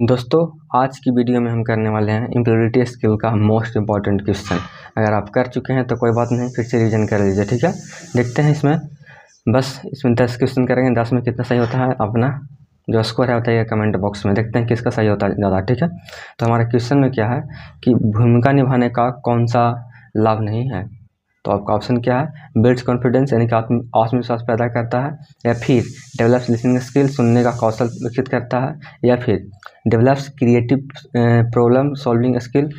दोस्तों, आज की वीडियो में हम करने वाले हैं एम्प्लॉयबिलिटी स्किल का मोस्ट इम्पॉर्टेंट क्वेश्चन। अगर आप कर चुके हैं तो कोई बात नहीं, फिर से रिवीजन कर लीजिए। ठीक है, देखते हैं इसमें। बस इसमें 10 क्वेश्चन करेंगे, 10 में कितना सही होता है अपना जो स्कोर है बताइए कमेंट बॉक्स में। देखते हैं किसका सही होता है ज़्यादा। ठीक है, तो हमारे क्वेश्चन में क्या है कि भूमिका निभाने का कौन सा लाभ नहीं है। तो आपका ऑप्शन क्या है, बिल्ड्स कॉन्फिडेंस यानी कि आत्मविश्वास पैदा करता है, या फिर डेवलप्स लिसनिंग स्किल सुनने का कौशल विकसित करता है, या फिर develops creative problem solving skill,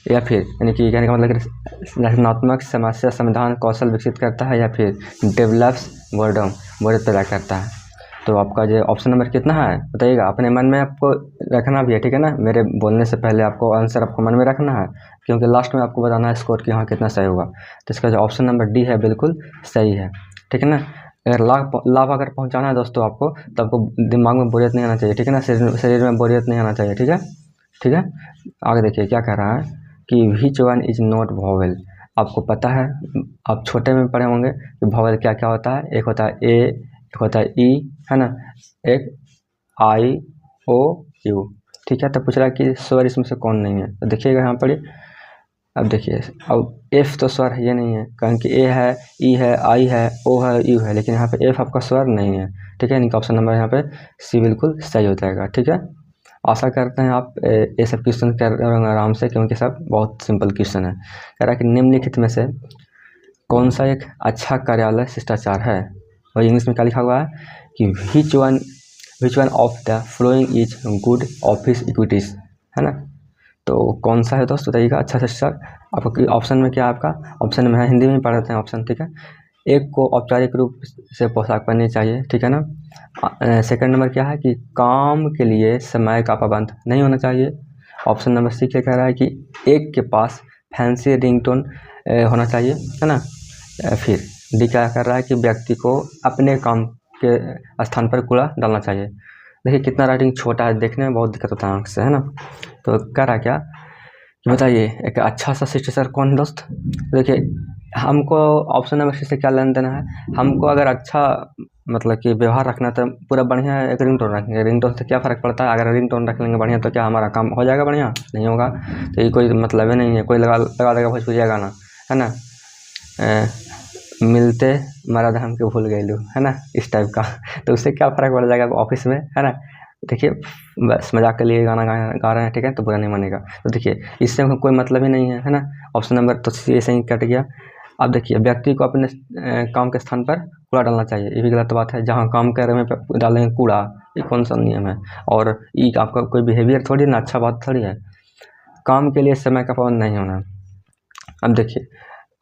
या फिर यानी कि कहने का मतलब रचनात्मक समस्या समाधान कौशल विकसित करता है, या फिर डेवलप्स बोर्डम बोरियत पैदा करता है। तो आपका जो ऑप्शन नंबर कितना है बताइएगा, अपने मन में आपको रखना भी है। ठीक है ना, मेरे बोलने से पहले आपको आंसर आपको मन में रखना है, क्योंकि लास्ट में आपको बताना है स्कोर कि हाँ कितना सही होगा। तो इसका जो ऑप्शन नंबर डी है बिल्कुल सही है। ठीक है ना, अगर लाभ अगर पहुंचाना है दोस्तों आपको, तो आपको दिमाग में बोरियत नहीं आना चाहिए। ठीक है ना, शरीर में बोरियत नहीं आना चाहिए। ठीक है, ठीक है। आगे देखिए क्या कह रहा है कि which one is not vowel. आपको पता है, आप छोटे में पढ़े होंगे कि वॉवेल क्या क्या होता है। एक होता है ए, एक होता है ई, है ना, एक आई ओ यू। ठीक है, तो पूछ रहा है कि स्वर इसमें से कौन नहीं है। तो देखिएगा यहाँ पर, अब देखिए, अब एफ तो स्वर ये नहीं है, कारण कि ए है, ई है, आई है, ओ है, यू है, लेकिन यहाँ पे एफ आपका स्वर नहीं है। ठीक है, इनका ऑप्शन नंबर यहाँ पे सी बिल्कुल सही हो जाएगा। ठीक है, आशा करते हैं आप ये सब क्वेश्चन कर रहे होंगे आराम से, क्योंकि सब बहुत सिंपल क्वेश्चन है। कह रहा है कि निम्नलिखित में से कौन सा एक अच्छा कार्यालय शिष्टाचार है। और इंग्लिश में क्या लिखा हुआ है कि which one of the following is good office equities, है ना। तो कौन सा है दोस्त बताइएगा अच्छा शिष्टाचार। आपका ऑप्शन में क्या है, आपका ऑप्शन में है, हिंदी में पढ़ते हैं ऑप्शन। ठीक है, एक को औपचारिक रूप से पोशाक पहननी चाहिए। ठीक है ना। सेकंड नंबर क्या है कि काम के लिए समय का पाबंद नहीं होना चाहिए। ऑप्शन नंबर सी क्या कह रहा है कि एक के पास फैंसी रिंगटोन होना चाहिए, है ना। फिर डी क्या कर रहा है कि व्यक्ति को अपने काम के स्थान पर कूड़ा डालना चाहिए। देखिए कितना राइटिंग छोटा है, देखने में बहुत दिक्कत होता है आँख से, है ना। तो कह रहा क्या बताइए एक अच्छा सा शिष्टाचार कौन है दोस्त। देखिए हमको ऑप्शन नंबर सी से क्या लेना देना है, हमको अगर अच्छा मतलब कि व्यवहार रखना तो पूरा बढ़िया है, एक रिंगटोन रखेंगे। रिंगटोन से क्या फ़र्क पड़ता है, अगर रिंगटोन रख लेंगे बढ़िया तो क्या हमारा काम हो जाएगा बढ़िया, नहीं होगा। तो ये कोई मतलब ही नहीं है, कोई लगा देगा भोजपुरी गाना, है ना, मिलते मरद हम के भूल गए लू, है ना, इस टाइप का। तो उससे क्या फ़र्क पड़ जाएगा ऑफिस में, है ना। देखिए बस मजाक के लिए गाना गा रहे हैं, ठीक है, तो बुरा नहीं मानेगा। तो देखिए इससे कोई मतलब ही नहीं है ना। ऑप्शन नंबर तो सी ऐसे ही कट गया। अब देखिए व्यक्ति को अपने काम के स्थान पर कूड़ा डालना चाहिए, ये भी गलत बात है। जहाँ काम कर रहे हैं डालेंगे कूड़ा, ये कौन सा नियम है। और ये आपका कोई बिहेवियर थोड़ी ना, अच्छा बात थोड़ी है। काम के लिए समय का पाबंद नहीं होना। अब देखिए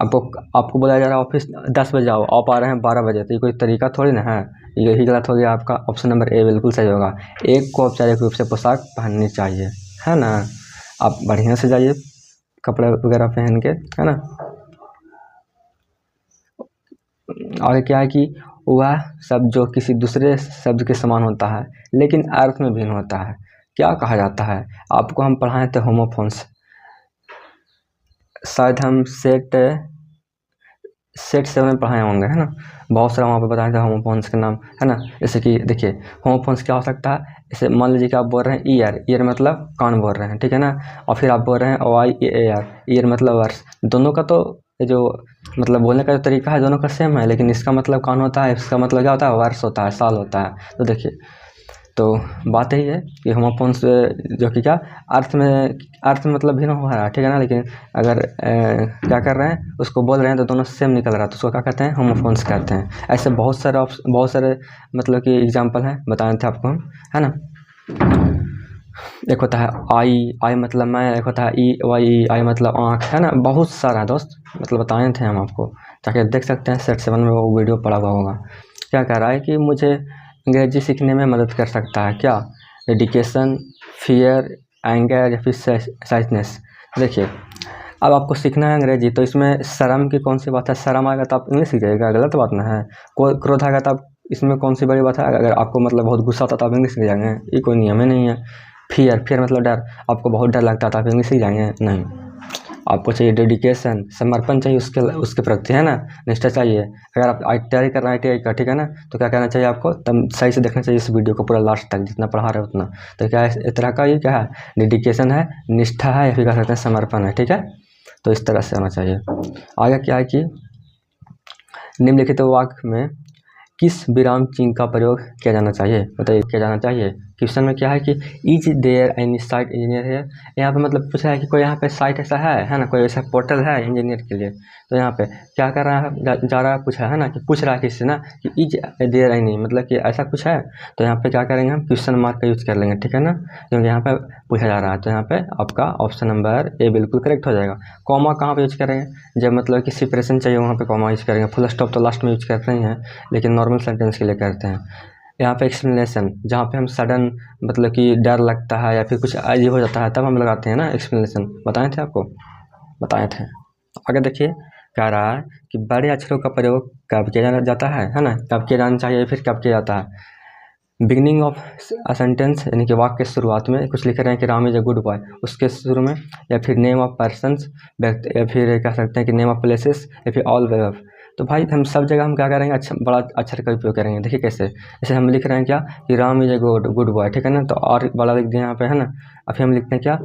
आपको बोला जा रहा है ऑफिस 10 बजे आओ, आप आ रहे हैं 12 बजे, तो ये कोई तरीका थोड़ी ना है। यही गलत हो गया आपका। ऑप्शन नंबर ए बिल्कुल सही होगा, एक को औपचारिक रूप से पोशाक पहननी चाहिए, है ना। आप बढ़िया से जाइए कपड़े वगैरह पहन के, है ना। आगे क्या है कि वह शब्द जो किसी दूसरे शब्द के समान होता है लेकिन अर्थ में भिन्न होता है, क्या कहा जाता है। आपको हम पढ़ाए थे होमोफोन्स, शायद हम सेट 7 में पढ़ाए होंगे, है ना। बहुत सारा वहाँ पे बताए थे होमोफोन्स के नाम, है ना। जैसे कि देखिए होमोफोन्स क्या हो सकता है, जैसे मान लीजिए कि आप बोल रहे हैं ईयर, ईयर मतलब कान बोल रहे हैं, ठीक है ना। और फिर आप बोल रहे हैं वाई ए आर, ईयर मतलब वर्ष। दोनों का तो जो मतलब बोलने का जो तरीका है दोनों का सेम है, लेकिन इसका मतलब कान होता है, इसका मतलब क्या होता है, वर्ष होता है, साल होता है। तो देखिए, तो बात यही है कि होमोफोन्स जो कि क्या अर्थ में मतलब भिन्न हो रहा है, ठीक है ना। लेकिन अगर क्या कर रहे हैं, उसको बोल रहे हैं तो दोनों सेम निकल रहा है, तो उसको क्या कहते हैं, होमोफोन्स कहते हैं। ऐसे बहुत सारे मतलब कि एग्जाम्पल हैं, बताए थे आपको हम, है ना। एक होता है आई मतलब मैं, एक होता है ई वाई आई मतलब आँख, है ना। बहुत सारा दोस्त मतलब बताए थे हम आपको, जाके देख सकते हैं सेट 7 में वो वीडियो पड़ा हुआ होगा। क्या कह रहा है कि मुझे अंग्रेजी सीखने में मदद कर सकता है क्या, डेडिकेशन, फियर, एंगर या फिर साइजनेस। देखिए अब आपको सीखना है अंग्रेजी, तो इसमें शर्म की कौन सी बात है, शर्म आएगा तो आप इंग्लिश सीख जाइएगा, गलत बात ना है। क्रोध आएगा तो आप, इसमें कौन सी बड़ी बात है, अगर आपको मतलब बहुत गुस्सा आता तो आप इंग्लिश सीख जाएंगे, ये कोई नियम ही नहीं है। फियर मतलब डर, आपको बहुत डर लगता था आप इंग्लिश सीख जाएंगे, नहीं। आपको चाहिए डेडिकेशन, समर्पण चाहिए उसके प्रति, है ना, निष्ठा चाहिए। अगर आप तैयारी कर रहे हैं ITI का, ठीक है ना, तो क्या करना चाहिए आपको, तब सही से देखना चाहिए इस वीडियो को पूरा लास्ट तक, जितना पढ़ा रहे उतना। तो क्या है, इस तरह का ये क्या है, डेडिकेशन है, निष्ठा है, या फिर कह सकते हैं समर्पण है, ठीक है। तो इस तरह से होना चाहिए। आगे क्या है कि निम्नलिखित वाक्य में किस विराम चिन्ह का प्रयोग किया जाना चाहिए, बताइए किया जाना चाहिए। क्वेश्चन में क्या है कि is there any site engineer है, यहाँ पे मतलब पूछा है कि कोई यहाँ पे साइट ऐसा है ना, कोई ऐसा पोर्टल है इंजीनियर के लिए। तो यहाँ पे क्या कर रहा है, जा रहा है, पूछा है ना, कि पूछ रहा है किससे ना, कि इज देयर एनी, मतलब कि ऐसा कुछ है। तो यहाँ पे क्या करेंगे हम, क्वेश्चन मार्क का यूज़ कर लेंगे, ठीक है ना, क्योंकि यहाँ पे पूछा जा रहा है। तो यहाँ पे आपका ऑप्शन नंबर ए बिल्कुल करेक्ट हो जाएगा। कॉमा कहाँ पे यूज करेंगे, जब मतलब कि सेपरेशन चाहिए वहाँ पे कॉमा यूज करेंगे। फुल स्टॉप तो लास्ट में यूज करते ही हैं, लेकिन नॉर्मल सेंटेंस के लिए करते हैं। यहाँ पे एक्सप्लेनेशन, जहाँ पे हम सडन मतलब कि डर लगता है या फिर कुछ अजीब हो जाता है, तब हम लगाते हैं ना एक्सप्लेनेशन, बताए थे आपको, बताए थे। आगे देखिए कह रहा है कि बड़े अक्षरों का प्रयोग कब किया जाता है ना, कब किया जाना चाहिए, फिर कब किया जाता है। बिगनिंग ऑफ अ सेंटेंस, यानी कि वाक्य के शुरुआत में कुछ लिख रहे हैं कि Ram is a good boy, उसके शुरू में, या फिर नेम ऑफ पर्सनस, या फिर कह सकते हैं कि नेम ऑफ प्लेसेस, या फिर ऑल वे ऑफ। तो भाई हम सब जगह हम क्या करेंगे, अच्छा बड़ा अक्षर का उपयोग करेंगे। देखिए कैसे, जैसे हम लिख रहे हैं क्या कि Ram is a good boy, ठीक है ना, तो और बड़ा लिख दिया यहाँ पे, है ना। अब फिर हम लिखते हैं क्या,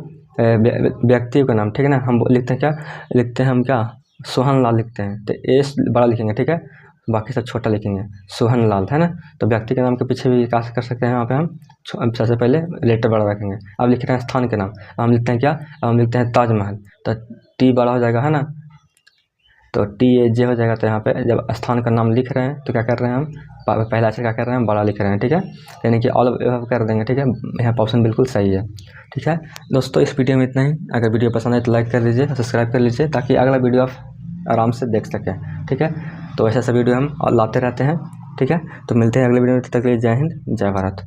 व्यक्ति का नाम, ठीक है ना, हम लिखते हैं क्या, लिखते हैं हम क्या, सोहन लाल लिखते हैं, तो एस बड़ा लिखेंगे, ठीक है, बाकी सब छोटा लिखेंगे, सोहन लाल, है ना। तो व्यक्ति के नाम के पीछे भी क्या कर सकते हैं, यहाँ पे हम सबसे पहले लेटर बड़ा रखेंगे। अब लिख रहे हैं स्थान के नाम, हम लिखते हैं क्या, हम लिखते हैं ताजमहल, तो टी बड़ा हो जाएगा, है ना, तो TAJ हो जाएगा। तो यहाँ पे जब स्थान का नाम लिख रहे हैं तो क्या कर रहे हैं हम, पहला अक्षर क्या कर रहे हैं, बड़ा लिख रहे हैं, ठीक है, यानी कि ऑल कर देंगे, ठीक है। यहाँ पर ऑप्शन बिल्कुल सही है, ठीक है। दोस्तों इस वीडियो में इतना ही। अगर वीडियो पसंद आए तो लाइक कर दीजिए, सब्सक्राइब कर लीजिए, ताकि अगला वीडियो आप आराम से देख सकें, ठीक है। तो ऐसा वीडियो हम लाते रहते हैं, ठीक है। तो मिलते हैं अगले वीडियो में, तब तक के लिए जय हिंद, जय भारत।